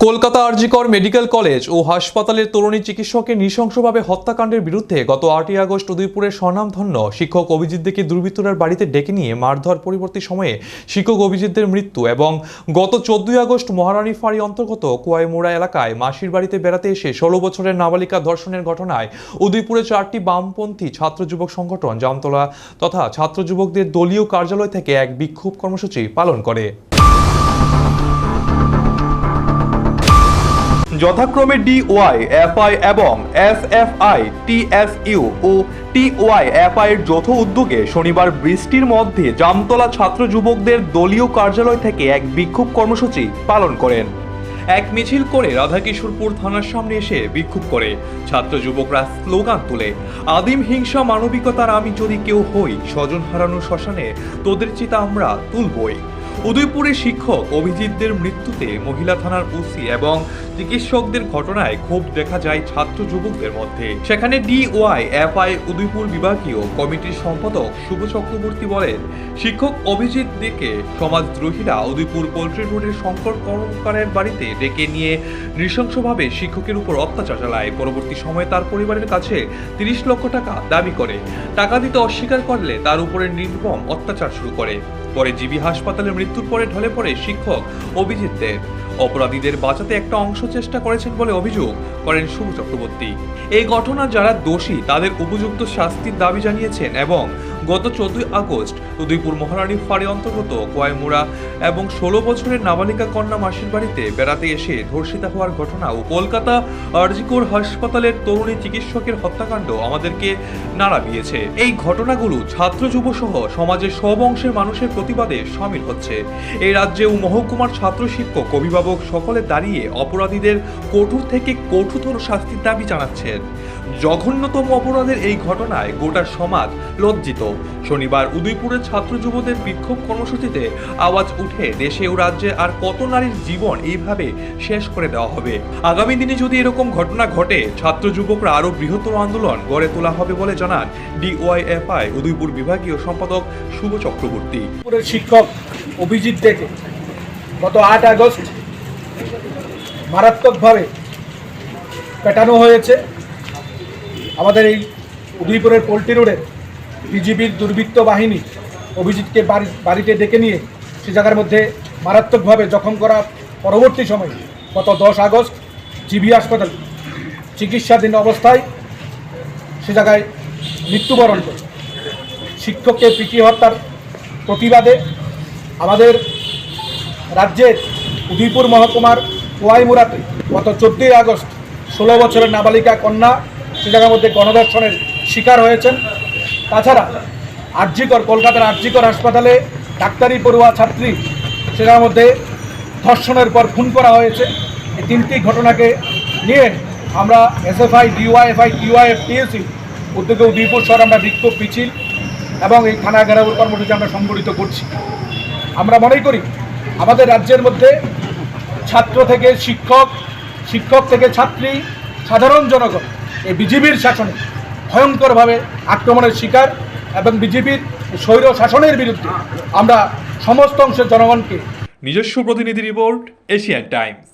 Kolkata RG Kar medical college ও হাসপাতালের তরুণী চিকিৎসকের নৃশংসভাবে হত্যাকাণ্ডের বিরুদ্ধে গত 8ই আগস্ট উদয়পুরের স্বনামধন্য শিক্ষক অভিজিৎদেরকে দুর্বৃত্তরার বাড়িতে ডেকে নিয়ে মারধর পরবর্তী সময়ে শিক্ষক অভিজিৎদের মৃত্যু এবং গত 14ই আগস্ট মহারানী ফাঁড়ি অন্তর্গত কুয়াইমুড়া এলাকায় মাসির বাড়িতে বেড়াতে এসে 16 বছরের নাবালিকা ধর্ষণের ঘটনায় উদয়পুরে 4টি বামপন্থী ছাত্র যুবক সংগঠন জামতলা তথা ছাত্র যুবকদের দলীয় কার্যালয় থেকে এক বিক্ষোভ কর্মসূচি পালন করে। যথাক্রমে ডিওয়াইএফআই এবং এসএফআই, টিএসইউ ও টিওয়াইএফআই এর যৌথ উদ্যোগে শনিবার বৃষ্টির মধ্যে জামতলা ছাত্র যুবকদের দলীয় কার্যালয় থেকে এক বিক্ষোভ কর্মসূচি পালন করেন। এক মিছিল করে রাধাকিশোরপুর থানার সামনে এসে বিক্ষোভ করে ছাত্র যুবকরা স্লোগান তুলে, আদিম হিংসা মানবিকতার আমি যদি কেউ হই, স্বজন হারানো শ্মশানে তোদের চিতা আমরা তুলবই। উদয়পুরে শিক্ষক অভিজিৎদের মৃত্যুতে মহিলা থানার ওসি এবং চিকিৎসকদের ঘটনায় ক্ষোভ দেখা যায় ছাত্র যুবকদের মধ্যে। সেখানে ডিওয়াইএফআই উদয়পুর বিভাগীয় কমিটির সম্পাদক শুভ চক্রবর্তী বলেন, শিক্ষক অভিজিৎদেরকে সমাজদ্রোহীরা উদয়পুর পোল্ট্রি রোডের শঙ্কর কর্মকারের বাড়িতে ডেকে নিয়ে নৃশংসভাবে শিক্ষকের উপর অত্যাচার চালায়। পরবর্তী সময়ে তার পরিবারের কাছে 30 লক্ষ টাকা দাবি করে। টাকা দিতে অস্বীকার করলে তার উপরে নির্মম অত্যাচার শুরু করে। পরে জিবি হাসপাতালে মৃত্যুর পরে ঢলে পড়ে শিক্ষক অভিজিৎদের। অপরাধীদের বাঁচাতে একটা অংশ চেষ্টা করেছেন বলে অভিযোগ করেন শুভ চক্রবর্তী। এই ঘটনা যারা দোষী তাদের উপযুক্ত শাস্তির দাবি জানিয়েছেন এবং গত 14ই আগস্ট উদয়পুর মহারানী ফাঁড়ি অন্তর্গত কুয়াইমুড়া এবং 16 বছরের নাবালিকা কন্যা মাসির বাড়িতে বেড়াতে এসে ধর্ষিতা হওয়ার ঘটনা ও কলকাতা আরজিকর হাসপাতালের তরুণী চিকিৎসকের হত্যাকাণ্ড আমাদেরকে নাড়া দিয়েছে। এই ঘটনাগুলো ছাত্র যুব সহ সমাজের সব অংশের মানুষের প্রতিবাদে সামিল হচ্ছে। এই রাজ্যে ও মহকুমার ছাত্র শিক্ষক অভিভাবক সকলে দাঁড়িয়ে অপরাধীদের কঠোর থেকে কঠোরতর শাস্তির দাবি জানাচ্ছেন। জঘন্যতম অপরাধের এই ঘটনায় গোটা সমাজ লজ্জিত। শনিবার উদয়পুরের ছাত্র যুবদের বিক্ষোভ কর্মসূচিতে আওয়াজ উঠে দেশে ও রাজ্যে আর কত নারীর জীবন এইভাবে শেষ করে দেওয়া হবে। আগামী দিনে যদি এরকম ঘটনা ঘটে ছাত্র যুবকরা আরো বৃহত্তর আন্দোলন গড়ে তোলা হবে বলে জানান ডিওয়াইএফআই উদয়পুর বিভাগীয় সম্পাদক শুভ চক্রবর্তী। শিক্ষক অভিজিৎ থেকে গত 8 আগস্ট মারাত্মকভাবে পেটানো হয়েছে। আমাদের এই উদয়পুরের পোল্ট্রি রোডে বিজিবির দুর্বৃত্ত বাহিনী অভিজিৎকে বাড়িতে ডেকে নিয়ে সে জায়গার মধ্যে মারাত্মকভাবে জখম করা পরবর্তী সময়ে গত 10 আগস্ট জিবি হাসপাতাল চিকিৎসাধীন অবস্থায় সে জায়গায় মৃত্যুবরণ করে। শিক্ষককে পিটিয়ে হত্যার প্রতিবাদে আমাদের রাজ্যের উদয়পুর মহকুমার কুয়াইমুড়াতে গত 14ই আগস্ট 16 বছরের নাবালিকা কন্যা সে জায়গার মধ্যে গণধর্ষণের শিকার হয়েছেন। তাছাড়া কলকাতার আরজিকর হাসপাতালে ডাক্তারি পড়ুয়া ছাত্রী সে জায়গার মধ্যে ধর্ষণের পর খুন করা হয়েছে। এই 3টি ঘটনাকে নিয়ে আমরা এসএফআই, ডিওয়াইএফআই, টিওয়াইএফ, টিএসইউ উদ্যোগে উদয়পুর শহর আমরা বিক্ষোভ মিছিল এবং এই থানা ঘেরাও কর্মসূচি আমরা সংগঠিত করছি। আমরা মনে করি আমাদের রাজ্যের মধ্যে ছাত্র থেকে শিক্ষক, শিক্ষক থেকে ছাত্রী, সাধারণ জনগণ এই বিজেপির শাসনে ভয়ঙ্করভাবে আক্রমণের শিকার এবং বিজেপির স্বৈর শাসনের বিরুদ্ধে আমরা সমস্ত অংশের জনগণকে। নিজস্ব প্রতিনিধি রিপোর্ট, এশিয়ান টাইমস।